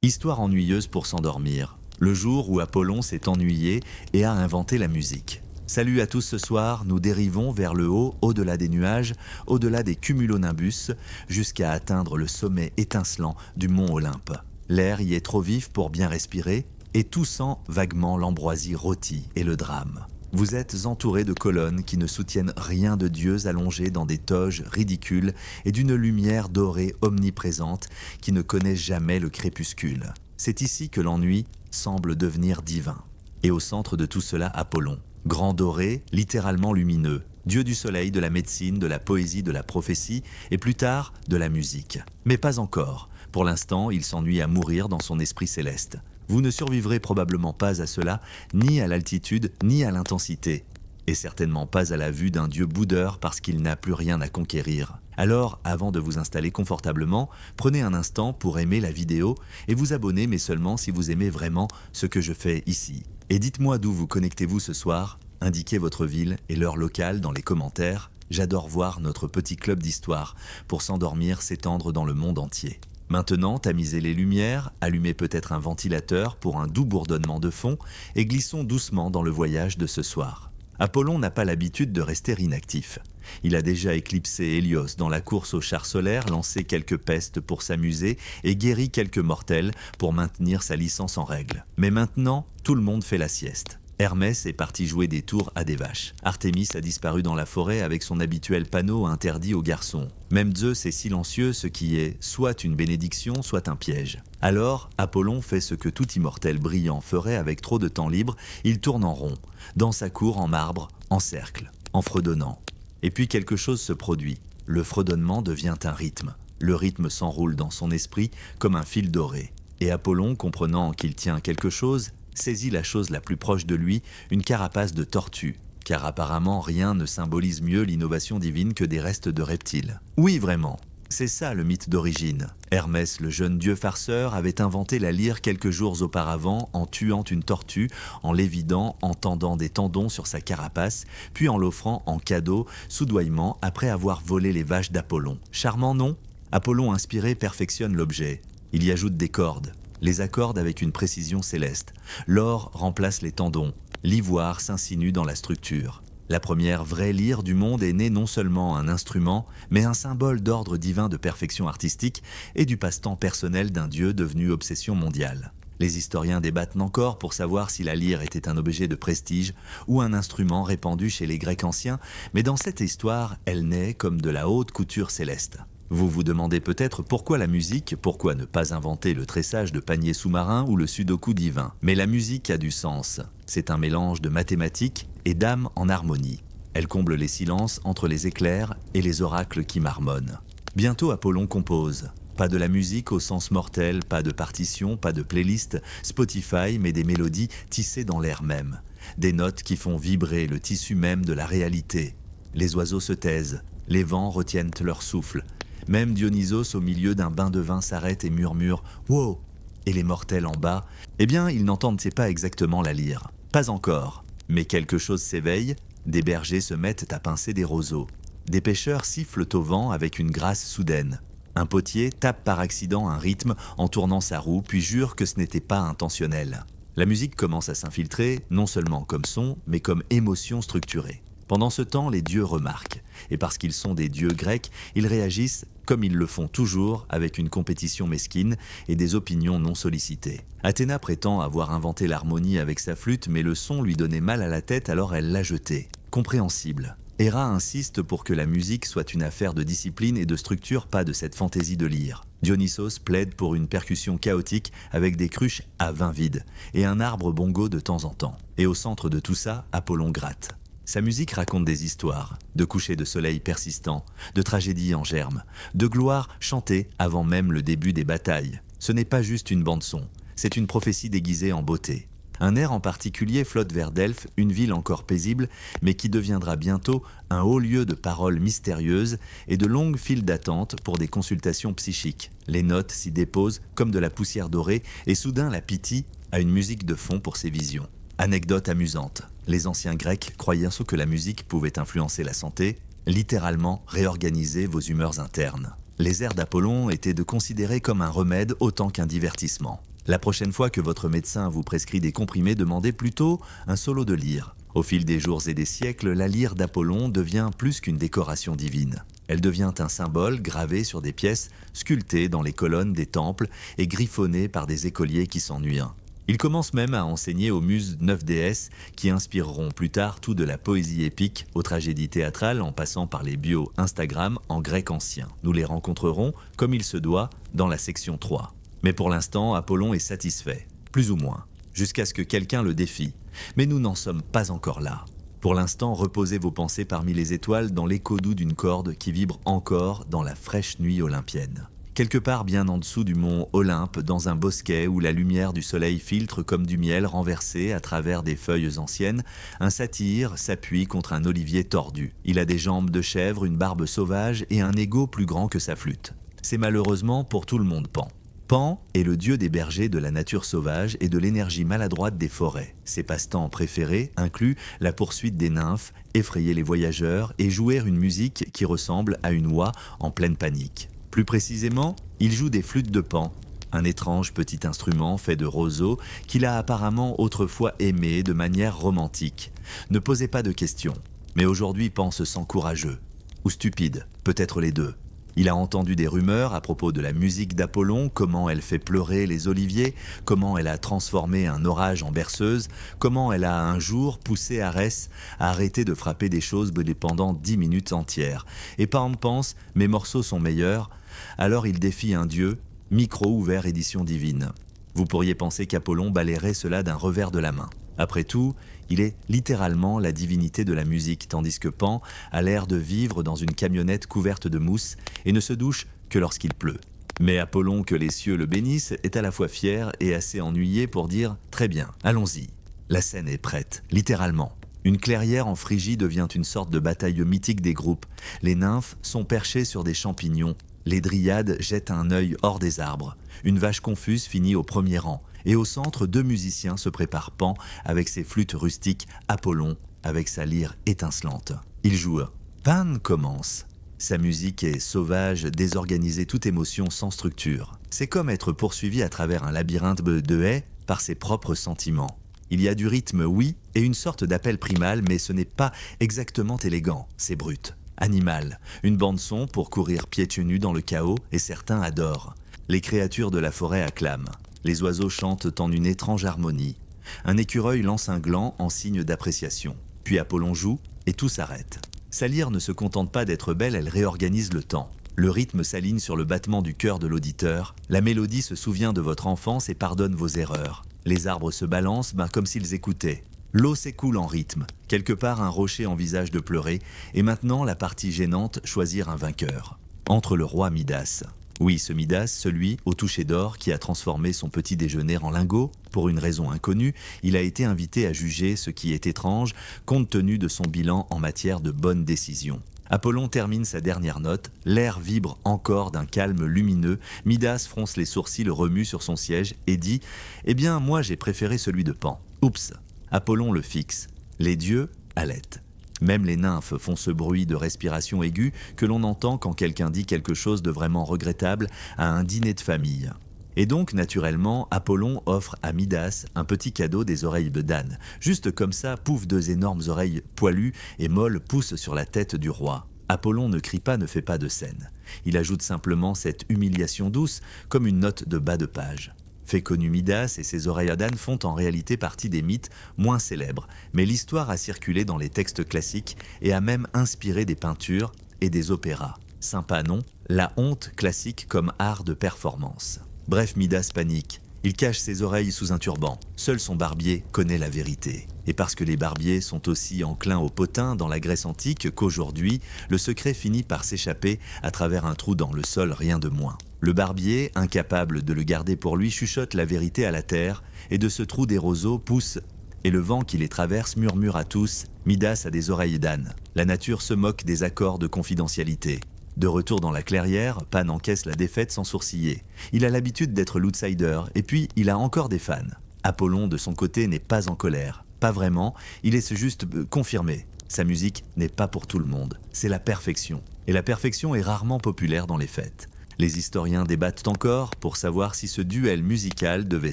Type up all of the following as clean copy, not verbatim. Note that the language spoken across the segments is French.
Histoire ennuyeuse pour s'endormir. Le jour où Apollon s'est ennuyé et a inventé la musique. Salut à tous, ce soir, nous dérivons vers le haut, au-delà des nuages, au-delà des cumulonimbus, jusqu'à atteindre le sommet étincelant du mont Olympe. L'air y est trop vif pour bien respirer, et tout sent vaguement l'ambroisie rôtie et le drame. Vous êtes entouré de colonnes qui ne soutiennent rien de dieux allongés dans des toges ridicules et d'une lumière dorée omniprésente qui ne connaît jamais le crépuscule. C'est ici que l'ennui semble devenir divin. Et au centre de tout cela, Apollon, grand doré, littéralement lumineux, dieu du soleil, de la médecine, de la poésie, de la prophétie et plus tard de la musique. Mais pas encore. Pour l'instant, il s'ennuie à mourir dans son esprit céleste. Vous ne survivrez probablement pas à cela, ni à l'altitude, ni à l'intensité, et certainement pas à la vue d'un dieu boudeur parce qu'il n'a plus rien à conquérir. Alors, avant de vous installer confortablement, prenez un instant pour aimer la vidéo et vous abonner, mais seulement si vous aimez vraiment ce que je fais ici. Et dites-moi d'où vous connectez-vous ce soir, indiquez votre ville et l'heure locale dans les commentaires. J'adore voir notre petit club d'histoire pour s'endormir, s'étendre dans le monde entier. Maintenant, tamisez les lumières, allumez peut-être un ventilateur pour un doux bourdonnement de fond et glissons doucement dans le voyage de ce soir. Apollon n'a pas l'habitude de rester inactif. Il a déjà éclipsé Hélios dans la course aux chars solaires, lancé quelques pestes pour s'amuser et guéri quelques mortels pour maintenir sa licence en règle. Mais maintenant, tout le monde fait la sieste. Hermès est parti jouer des tours à des vaches. Artémis a disparu dans la forêt avec son habituel panneau interdit aux garçons. Même Zeus est silencieux, ce qui est soit une bénédiction, soit un piège. Alors, Apollon fait ce que tout immortel brillant ferait avec trop de temps libre, il tourne en rond, dans sa cour en marbre, en cercle, en fredonnant. Et puis quelque chose se produit. Le fredonnement devient un rythme. Le rythme s'enroule dans son esprit comme un fil doré. Et Apollon, comprenant qu'il tient quelque chose, saisit la chose la plus proche de lui, une carapace de tortue, car apparemment rien ne symbolise mieux l'innovation divine que des restes de reptiles. Oui, vraiment, c'est ça le mythe d'origine. Hermès, le jeune dieu farceur, avait inventé la lyre quelques jours auparavant en tuant une tortue, en l'évidant, en tendant des tendons sur sa carapace, puis en l'offrant en cadeau, soudoyement, après avoir volé les vaches d'Apollon. Charmant, non ? Apollon, inspiré, perfectionne l'objet. Il y ajoute des cordes. Les accorde avec une précision céleste. L'or remplace les tendons. L'ivoire s'insinue dans la structure. La première vraie lyre du monde est née non seulement un instrument, mais un symbole d'ordre divin de perfection artistique et du passe-temps personnel d'un dieu devenu obsession mondiale. Les historiens débattent encore pour savoir si la lyre était un objet de prestige ou un instrument répandu chez les Grecs anciens, mais dans cette histoire, elle naît comme de la haute couture céleste. Vous vous demandez peut-être pourquoi la musique, pourquoi ne pas inventer le tressage de paniers sous-marins ou le sudoku divin. Mais la musique a du sens. C'est un mélange de mathématiques et d'âme en harmonie. Elle comble les silences entre les éclairs et les oracles qui marmonnent. Bientôt Apollon compose. Pas de la musique au sens mortel, pas de partition, pas de playlist, Spotify, mais des mélodies tissées dans l'air même. Des notes qui font vibrer le tissu même de la réalité. Les oiseaux se taisent, les vents retiennent leur souffle. Même Dionysos au milieu d'un bain de vin s'arrête et murmure « Wow !» Et les mortels en bas, eh bien, ils n'entendent pas exactement la lyre. Pas encore. Mais quelque chose s'éveille, des bergers se mettent à pincer des roseaux. Des pêcheurs sifflent au vent avec une grâce soudaine. Un potier tape par accident un rythme en tournant sa roue, puis jure que ce n'était pas intentionnel. La musique commence à s'infiltrer, non seulement comme son, mais comme émotion structurée. Pendant ce temps, les dieux remarquent, et parce qu'ils sont des dieux grecs, ils réagissent comme ils le font toujours, avec une compétition mesquine et des opinions non sollicitées. Athéna prétend avoir inventé l'harmonie avec sa flûte, mais le son lui donnait mal à la tête, alors elle l'a jeté. Compréhensible. Héra insiste pour que la musique soit une affaire de discipline et de structure, pas de cette fantaisie de lyre. Dionysos plaide pour une percussion chaotique avec des cruches à vin vide et un arbre bongo de temps en temps. Et au centre de tout ça, Apollon gratte. Sa musique raconte des histoires, de couchers de soleil persistants, de tragédies en germe, de gloire chantée avant même le début des batailles. Ce n'est pas juste une bande-son, c'est une prophétie déguisée en beauté. Un air en particulier flotte vers Delphes, une ville encore paisible, mais qui deviendra bientôt un haut lieu de paroles mystérieuses et de longues files d'attente pour des consultations psychiques. Les notes s'y déposent comme de la poussière dorée et soudain la Pythie a une musique de fond pour ses visions. Anecdote amusante. Les anciens Grecs croyaient que la musique pouvait influencer la santé, littéralement réorganiser vos humeurs internes. Les airs d'Apollon étaient de considérer comme un remède autant qu'un divertissement. La prochaine fois que votre médecin vous prescrit des comprimés, demandez plutôt un solo de lyre. Au fil des jours et des siècles, la lyre d'Apollon devient plus qu'une décoration divine. Elle devient un symbole gravé sur des pièces sculptées dans les colonnes des temples et griffonnées par des écoliers qui s'ennuient. Il commence même à enseigner aux muses 9 déesses qui inspireront plus tard tout de la poésie épique aux tragédies théâtrales en passant par les bios Instagram en grec ancien. Nous les rencontrerons, comme il se doit, dans la section 3. Mais pour l'instant, Apollon est satisfait, plus ou moins, jusqu'à ce que quelqu'un le défie. Mais nous n'en sommes pas encore là. Pour l'instant, reposez vos pensées parmi les étoiles dans l'écho doux d'une corde qui vibre encore dans la fraîche nuit olympienne. Quelque part bien en dessous du mont Olympe, dans un bosquet où la lumière du soleil filtre comme du miel renversé à travers des feuilles anciennes, un satyre s'appuie contre un olivier tordu. Il a des jambes de chèvre, une barbe sauvage et un ego plus grand que sa flûte. C'est malheureusement pour tout le monde Pan. Pan est le dieu des bergers, de la nature sauvage et de l'énergie maladroite des forêts. Ses passe-temps préférés incluent la poursuite des nymphes, effrayer les voyageurs et jouer une musique qui ressemble à une oie en pleine panique. Plus précisément, il joue des flûtes de Pan, un étrange petit instrument fait de roseaux qu'il a apparemment autrefois aimé de manière romantique. Ne posez pas de questions, mais aujourd'hui Pan se sent courageux, ou stupide, peut-être les deux. Il a entendu des rumeurs à propos de la musique d'Apollon, comment elle fait pleurer les oliviers, comment elle a transformé un orage en berceuse, comment elle a un jour poussé Arès à arrêter de frapper des choses pendant 10 minutes entières. Et Pan pense « mes morceaux sont meilleurs », alors il défie un dieu, micro ouvert édition divine. Vous pourriez penser qu'Apollon balayerait cela d'un revers de la main. Après tout, il est littéralement la divinité de la musique, tandis que Pan a l'air de vivre dans une camionnette couverte de mousse et ne se douche que lorsqu'il pleut. Mais Apollon, que les cieux le bénissent, est à la fois fier et assez ennuyé pour dire « Très bien, allons-y ». La scène est prête, littéralement. Une clairière en Phrygie devient une sorte de bataille mythique des groupes. Les nymphes sont perchées sur des champignons. Les dryades jettent un œil hors des arbres. Une vache confuse finit au premier rang. Et au centre, 2 musiciens se préparent Pan avec ses flûtes rustiques, Apollon avec sa lyre étincelante. Il joue. Pan commence. Sa musique est sauvage, désorganisée, toute émotion sans structure. C'est comme être poursuivi à travers un labyrinthe de haies par ses propres sentiments. Il y a du rythme, oui, et une sorte d'appel primal, mais ce n'est pas exactement élégant, c'est brut. Animal, une bande-son pour courir pieds nus dans le chaos, et certains adorent. Les créatures de la forêt acclament. Les oiseaux chantent en une étrange harmonie. Un écureuil lance un gland en signe d'appréciation. Puis Apollon joue et tout s'arrête. Sa lyre ne se contente pas d'être belle, elle réorganise le temps. Le rythme s'aligne sur le battement du cœur de l'auditeur. La mélodie se souvient de votre enfance et pardonne vos erreurs. Les arbres se balancent comme s'ils écoutaient. L'eau s'écoule en rythme. Quelque part, un rocher envisage de pleurer. Et maintenant, la partie gênante, choisir un vainqueur. Entre le roi Midas. Oui, ce Midas, celui au toucher d'or qui a transformé son petit déjeuner en lingot, pour une raison inconnue, il a été invité à juger ce qui est étrange, compte tenu de son bilan en matière de bonnes décisions. Apollon termine sa dernière note, l'air vibre encore d'un calme lumineux, Midas fronce les sourcils, remue sur son siège et dit « Eh bien, moi j'ai préféré celui de Pan. » Oups. Apollon le fixe. Les dieux halètent. Même les nymphes font ce bruit de respiration aiguë que l'on entend quand quelqu'un dit quelque chose de vraiment regrettable à un dîner de famille. Et donc, naturellement, Apollon offre à Midas un petit cadeau des oreilles de d'âne. Juste comme ça, pouf, 2 énormes oreilles poilues et molles poussent sur la tête du roi. Apollon ne crie pas, ne fait pas de scène. Il ajoute simplement cette humiliation douce comme une note de bas de page. Fait connu, Midas et ses oreilles à d'âne font en réalité partie des mythes moins célèbres, mais l'histoire a circulé dans les textes classiques et a même inspiré des peintures et des opéras. Sympa, non? La honte classique comme art de performance. Bref, Midas panique. Il cache ses oreilles sous un turban. Seul son barbier connaît la vérité. Et parce que les barbiers sont aussi enclins au potin dans la Grèce antique qu'aujourd'hui, le secret finit par s'échapper à travers un trou dans le sol, rien de moins. Le barbier, incapable de le garder pour lui, chuchote la vérité à la terre, et de ce trou des roseaux pousse, et le vent qui les traverse murmure à tous « Midas a des oreilles d'âne ». La nature se moque des accords de confidentialité. De retour dans la clairière, Pan encaisse la défaite sans sourciller. Il a l'habitude d'être l'outsider, et puis il a encore des fans. Apollon, de son côté, n'est pas en colère. Pas vraiment, il est juste confirmé. Sa musique n'est pas pour tout le monde, c'est la perfection. Et la perfection est rarement populaire dans les fêtes. Les historiens débattent encore pour savoir si ce duel musical devait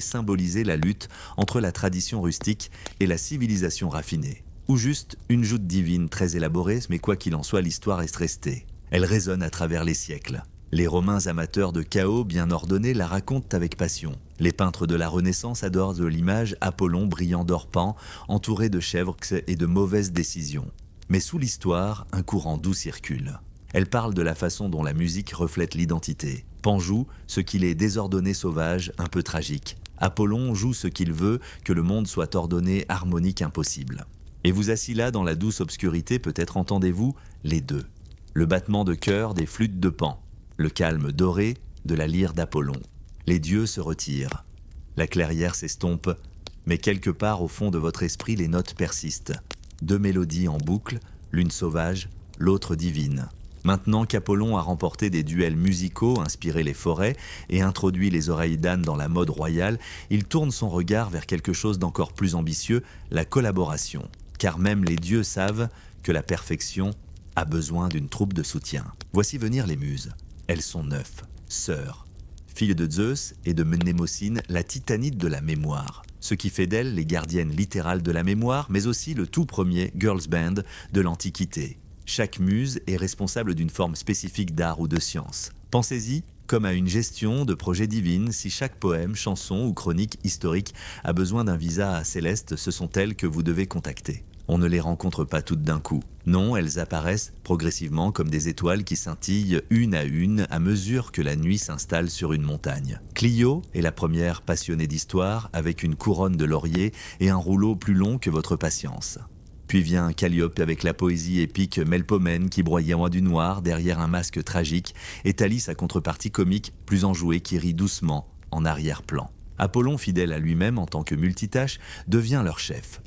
symboliser la lutte entre la tradition rustique et la civilisation raffinée. Ou juste une joute divine très élaborée, mais quoi qu'il en soit, l'histoire est restée. Elle résonne à travers les siècles. Les Romains amateurs de chaos bien ordonnés la racontent avec passion. Les peintres de la Renaissance adorent de l'image Apollon brillant d'or-pan, entouré de chèvres et de mauvaises décisions. Mais sous l'histoire, un courant doux circule. Elle parle de la façon dont la musique reflète l'identité. Pan joue ce qu'il est désordonné sauvage, un peu tragique. Apollon joue ce qu'il veut, que le monde soit ordonné, harmonique, impossible. Et vous assis là dans la douce obscurité, peut-être entendez-vous les deux. Le battement de cœur des flûtes de Pan, le calme doré de la lyre d'Apollon. Les dieux se retirent. La clairière s'estompe, mais quelque part au fond de votre esprit, les notes persistent. Deux mélodies en boucle, l'une sauvage, l'autre divine. Maintenant qu'Apollon a remporté des duels musicaux, inspiré les forêts et introduit les oreilles d'âne dans la mode royale, il tourne son regard vers quelque chose d'encore plus ambitieux, la collaboration. Car même les dieux savent que la perfection a besoin d'une troupe de soutien. Voici venir les muses. Elles sont 9, sœurs, filles de Zeus et de Mnémosyne, la titanide de la mémoire. Ce qui fait d'elles les gardiennes littérales de la mémoire, mais aussi le tout premier girls band de l'Antiquité. Chaque muse est responsable d'une forme spécifique d'art ou de science. Pensez-y comme à une gestion de projet divine. Si chaque poème, chanson ou chronique historique a besoin d'un visa céleste, ce sont elles que vous devez contacter. On ne les rencontre pas toutes d'un coup. Non, elles apparaissent progressivement comme des étoiles qui scintillent une à mesure que la nuit s'installe sur une montagne. Clio est la première passionnée d'histoire, avec une couronne de laurier et un rouleau plus long que votre patience. Puis vient Calliope avec la poésie épique Melpomène qui broyait du noir derrière un masque tragique, et Thalie sa contrepartie comique plus enjouée qui rit doucement en arrière-plan. Apollon, fidèle à lui-même en tant que multitâche, devient leur chef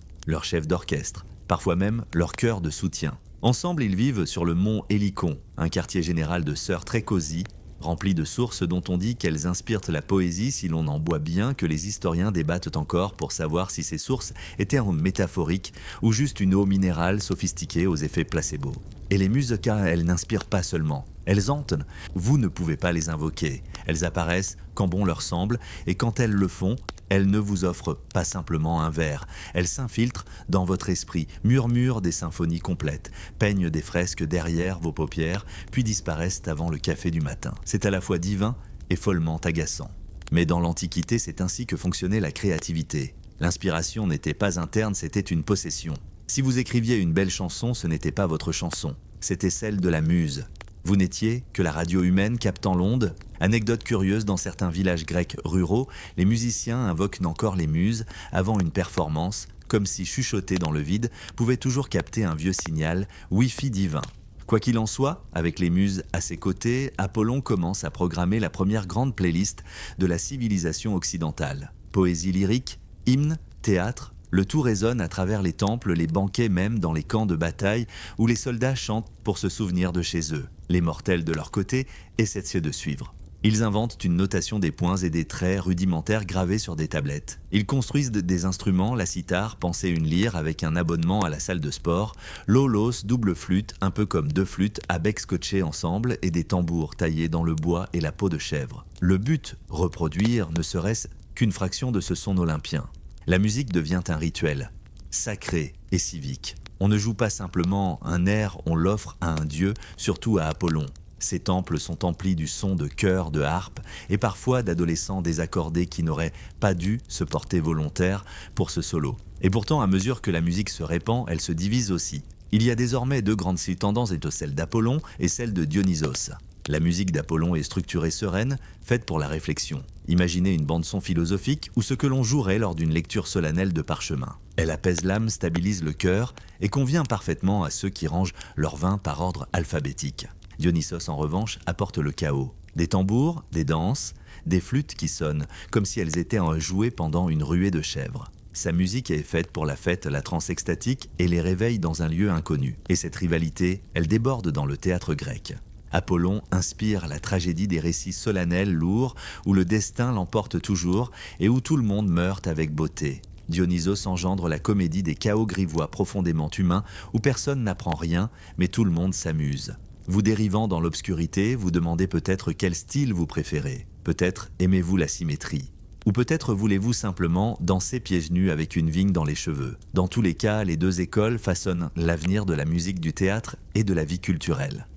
d'orchestre, parfois même leur chœur de soutien. Ensemble, ils vivent sur le mont Hélicon, un quartier général de sœurs très cosy, rempli de sources dont on dit qu'elles inspirent la poésie si l'on en boit bien, que les historiens débattent encore pour savoir si ces sources étaient métaphoriques ou juste une eau minérale sophistiquée aux effets placebo. Et les muses, elles n'inspirent pas seulement. Elles hantent, vous ne pouvez pas les invoquer. Elles apparaissent quand bon leur semble, et quand elles le font, elles ne vous offrent pas simplement un vers. Elles s'infiltrent dans votre esprit, murmurent des symphonies complètes, peignent des fresques derrière vos paupières, puis disparaissent avant le café du matin. C'est à la fois divin et follement agaçant. Mais dans l'Antiquité, c'est ainsi que fonctionnait la créativité. L'inspiration n'était pas interne, c'était une possession. Si vous écriviez une belle chanson, ce n'était pas votre chanson, c'était celle de la muse. Vous n'étiez que la radio humaine captant l'onde. Anecdote curieuse, dans certains villages grecs ruraux, les musiciens invoquent encore les muses avant une performance, comme si chuchoter dans le vide pouvait toujours capter un vieux signal Wi-Fi divin. Quoi qu'il en soit, avec les muses à ses côtés, Apollon commence à programmer la première grande playlist de la civilisation occidentale. Poésie lyrique, hymnes, théâtre, le tout résonne à travers les temples, les banquets même dans les camps de bataille où les soldats chantent pour se souvenir de chez eux. Les mortels de leur côté essaient de suivre. Ils inventent une notation des points et des traits rudimentaires gravés sur des tablettes. Ils construisent des instruments, la cithare, pensez une lyre avec un abonnement à la salle de sport, l'aulos, double flûte, un peu comme deux flûtes à bec scotché ensemble et des tambours taillés dans le bois et la peau de chèvre. Le but, reproduire, ne serait-ce qu'une fraction de ce son olympien. La musique devient un rituel, sacré et civique. On ne joue pas simplement un air, on l'offre à un dieu, surtout à Apollon. Ces temples sont emplis du son de chœurs, de harpes et parfois d'adolescents désaccordés qui n'auraient pas dû se porter volontaires pour ce solo. Et pourtant, à mesure que la musique se répand, elle se divise aussi. Il y a désormais deux grandes tendances, celle d'Apollon et celle de Dionysos. La musique d'Apollon est structurée sereine, faite pour la réflexion. Imaginez une bande-son philosophique ou ce que l'on jouerait lors d'une lecture solennelle de parchemin. Elle apaise l'âme, stabilise le cœur et convient parfaitement à ceux qui rangent leur vin par ordre alphabétique. Dionysos, en revanche, apporte le chaos. Des tambours, des danses, des flûtes qui sonnent, comme si elles étaient jouées pendant une ruée de chèvres. Sa musique est faite pour la fête, la transe extatique et les réveils dans un lieu inconnu. Et cette rivalité, elle déborde dans le théâtre grec. Apollon inspire la tragédie des récits solennels, lourds, où le destin l'emporte toujours et où tout le monde meurt avec beauté. Dionysos engendre la comédie des chaos grivois profondément humains, où personne n'apprend rien, mais tout le monde s'amuse. Vous dérivant dans l'obscurité, vous demandez peut-être quel style vous préférez. Peut-être aimez-vous la symétrie. Ou peut-être voulez-vous simplement danser pieds nus avec une vigne dans les cheveux. Dans tous les cas, les deux écoles façonnent l'avenir de la musique du théâtre et de la vie culturelle.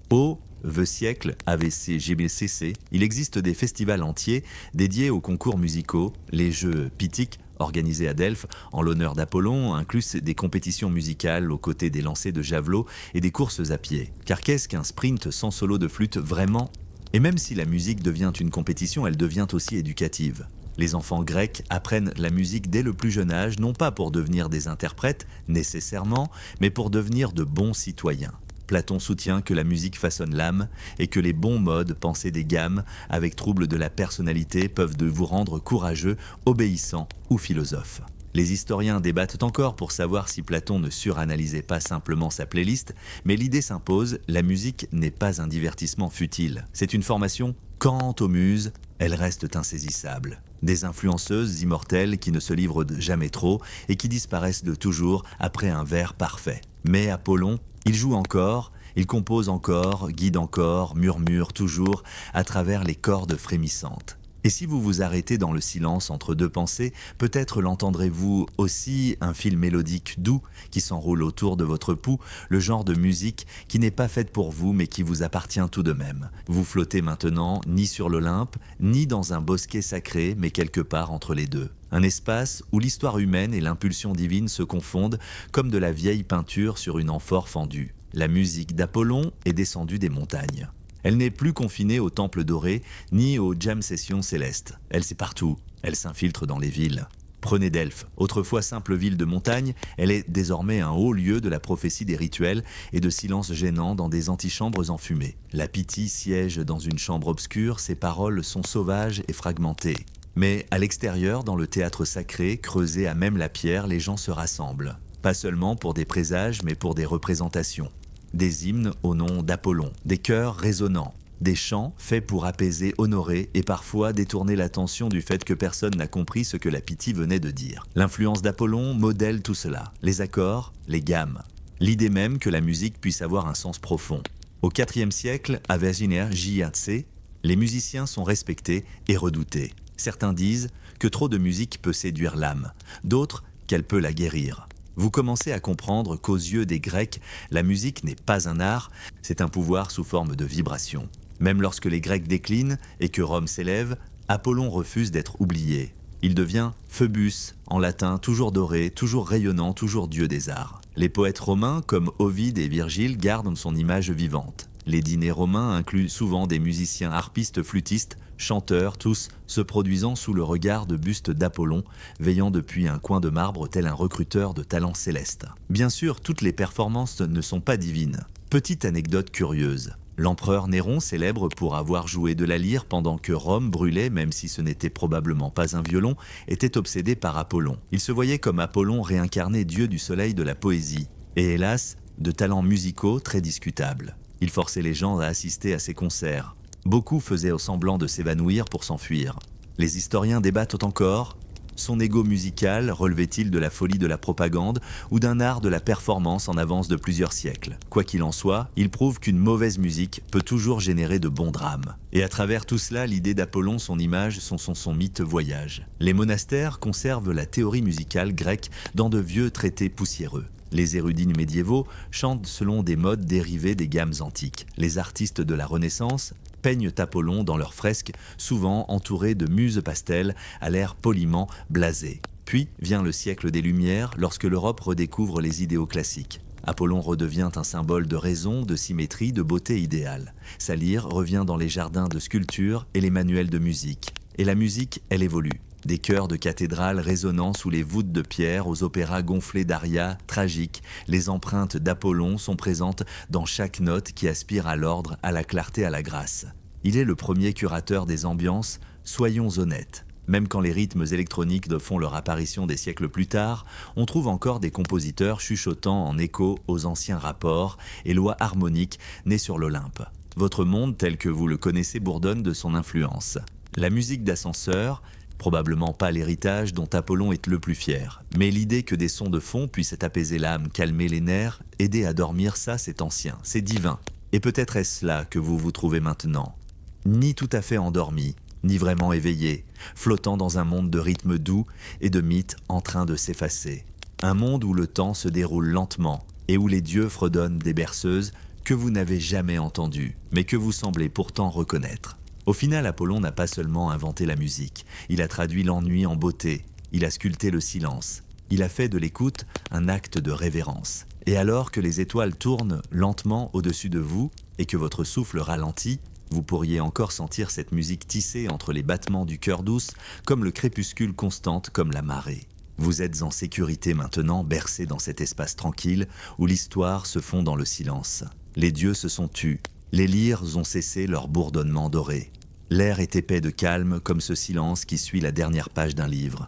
The siècle, AVC, GBCC, il existe des festivals entiers dédiés aux concours musicaux. Les Jeux Pythiques, organisés à Delphes en l'honneur d'Apollon, incluent des compétitions musicales aux côtés des lancers de javelot et des courses à pied. Car qu'est-ce qu'un sprint sans solo de flûte vraiment ? Et même si la musique devient une compétition, elle devient aussi éducative. Les enfants grecs apprennent la musique dès le plus jeune âge, non pas pour devenir des interprètes, nécessairement, mais pour devenir de bons citoyens. Platon soutient que la musique façonne l'âme et que les bons modes, pensés des gammes, avec trouble de la personnalité, peuvent de vous rendre courageux, obéissant ou philosophe. Les historiens débattent encore pour savoir si Platon ne suranalysait pas simplement sa playlist, mais l'idée s'impose, la musique n'est pas un divertissement futile. C'est une formation quant aux muses, elles restent insaisissables. Des influenceuses immortelles qui ne se livrent jamais trop et qui disparaissent de toujours après un vers parfait. Mais Apollon, il joue encore, il compose encore, guide encore, murmure toujours à travers les cordes frémissantes. Et si vous vous arrêtez dans le silence entre deux pensées, peut-être l'entendrez-vous aussi, un fil mélodique doux qui s'enroule autour de votre pouls, le genre de musique qui n'est pas faite pour vous mais qui vous appartient tout de même. Vous flottez maintenant ni sur l'Olympe, ni dans un bosquet sacré, mais quelque part entre les deux. Un espace où l'histoire humaine et l'impulsion divine se confondent comme de la vieille peinture sur une amphore fendue. La musique d'Apollon est descendue des montagnes. Elle n'est plus confinée au temple doré, ni aux jam sessions célestes. Elle sait partout, elle s'infiltre dans les villes. Prenez Delphes, autrefois simple ville de montagne, elle est désormais un haut lieu de la prophétie des rituels et de silences gênants dans des antichambres enfumées. La Pythie siège dans une chambre obscure, ses paroles sont sauvages et fragmentées. Mais à l'extérieur, dans le théâtre sacré, creusé à même la pierre, les gens se rassemblent. Pas seulement pour des présages, mais pour des représentations. Des hymnes au nom d'Apollon, des chœurs résonnants, des chants faits pour apaiser, honorer et parfois détourner l'attention du fait que personne n'a compris ce que la Pythie venait de dire. L'influence d'Apollon modèle tout cela, les accords, les gammes, l'idée même que la musique puisse avoir un sens profond. Au IVe siècle, à Virginia JAC, les musiciens sont respectés et redoutés. Certains disent que trop de musique peut séduire l'âme, d'autres qu'elle peut la guérir. Vous commencez à comprendre qu'aux yeux des Grecs, la musique n'est pas un art, c'est un pouvoir sous forme de vibration. Même lorsque les Grecs déclinent et que Rome s'élève, Apollon refuse d'être oublié. Il devient Phoebus, en latin, toujours doré, toujours rayonnant, toujours dieu des arts. Les poètes romains, comme Ovide et Virgile, gardent son image vivante. Les dîners romains incluent souvent des musiciens harpistes, flûtistes, chanteurs, tous se produisant sous le regard de bustes d'Apollon, veillant depuis un coin de marbre tel un recruteur de talents célestes. Bien sûr, toutes les performances ne sont pas divines. Petite anecdote curieuse. L'empereur Néron, célèbre pour avoir joué de la lyre pendant que Rome brûlait, même si ce n'était probablement pas un violon, était obsédé par Apollon. Il se voyait comme Apollon réincarné dieu du soleil de la poésie, et hélas, de talents musicaux très discutables. Il forçait les gens à assister à ses concerts. Beaucoup faisaient au semblant de s'évanouir pour s'enfuir. Les historiens débattent encore. Son ego musical relevait-il de la folie de la propagande ou d'un art de la performance en avance de plusieurs siècles ? Quoi qu'il en soit, il prouve qu'une mauvaise musique peut toujours générer de bons drames. Et à travers tout cela, l'idée d'Apollon, son image, son mythe voyage. Les monastères conservent la théorie musicale grecque dans de vieux traités poussiéreux. Les érudits médiévaux chantent selon des modes dérivés des gammes antiques. Les artistes de la Renaissance peignent Apollon dans leurs fresques, souvent entourés de muses pastels à l'air poliment blasé. Puis vient le siècle des Lumières, lorsque l'Europe redécouvre les idéaux classiques. Apollon redevient un symbole de raison, de symétrie, de beauté idéale. Sa lyre revient dans les jardins de sculpture et les manuels de musique. Et la musique, elle évolue. Des chœurs de cathédrales résonnant sous les voûtes de pierre aux opéras gonflés d'arias tragiques, les empreintes d'Apollon sont présentes dans chaque note qui aspire à l'ordre, à la clarté, à la grâce. Il est le premier curateur des ambiances, soyons honnêtes. Même quand les rythmes électroniques font leur apparition des siècles plus tard, on trouve encore des compositeurs chuchotant en écho aux anciens rapports et lois harmoniques nées sur l'Olympe. Votre monde tel que vous le connaissez bourdonne de son influence. La musique d'ascenseur, probablement pas l'héritage dont Apollon est le plus fier. Mais l'idée que des sons de fond puissent apaiser l'âme, calmer les nerfs, aider à dormir, ça c'est ancien, c'est divin. Et peut-être est-ce là que vous vous trouvez maintenant. Ni tout à fait endormi, ni vraiment éveillé, flottant dans un monde de rythmes doux et de mythes en train de s'effacer. Un monde où le temps se déroule lentement et où les dieux fredonnent des berceuses que vous n'avez jamais entendues, mais que vous semblez pourtant reconnaître. Au final, Apollon n'a pas seulement inventé la musique, il a traduit l'ennui en beauté, il a sculpté le silence, il a fait de l'écoute un acte de révérence. Et alors que les étoiles tournent lentement au-dessus de vous et que votre souffle ralentit, vous pourriez encore sentir cette musique tissée entre les battements du cœur douce, comme le crépuscule constante comme la marée. Vous êtes en sécurité maintenant, bercé dans cet espace tranquille où l'histoire se fond dans le silence. Les dieux se sont tus, les lyres ont cessé leur bourdonnement doré. L'air est épais de calme comme ce silence qui suit la dernière page d'un livre.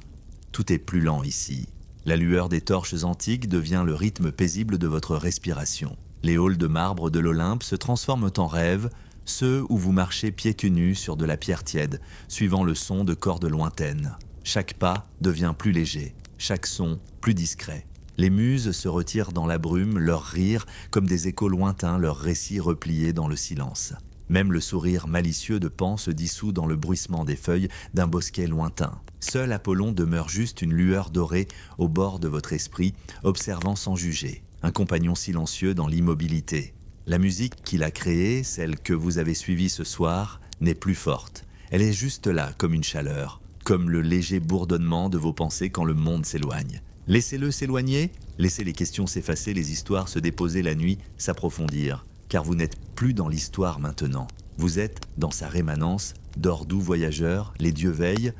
Tout est plus lent ici. La lueur des torches antiques devient le rythme paisible de votre respiration. Les halls de marbre de l'Olympe se transforment en rêves, ceux où vous marchez pieds nus sur de la pierre tiède, suivant le son de cordes lointaines. Chaque pas devient plus léger, chaque son plus discret. Les muses se retirent dans la brume, leurs rires comme des échos lointains, leurs récits repliés dans le silence. Même le sourire malicieux de Pan se dissout dans le bruissement des feuilles d'un bosquet lointain. Seul Apollon demeure juste une lueur dorée au bord de votre esprit, observant sans juger, un compagnon silencieux dans l'immobilité. La musique qu'il a créée, celle que vous avez suivie ce soir, n'est plus forte. Elle est juste là comme une chaleur, comme le léger bourdonnement de vos pensées quand le monde s'éloigne. Laissez-le s'éloigner, laissez les questions s'effacer, les histoires se déposer la nuit, s'approfondir. Car vous n'êtes plus dans l'histoire maintenant. Vous êtes dans sa rémanence, dors doux voyageur, les dieux veillent,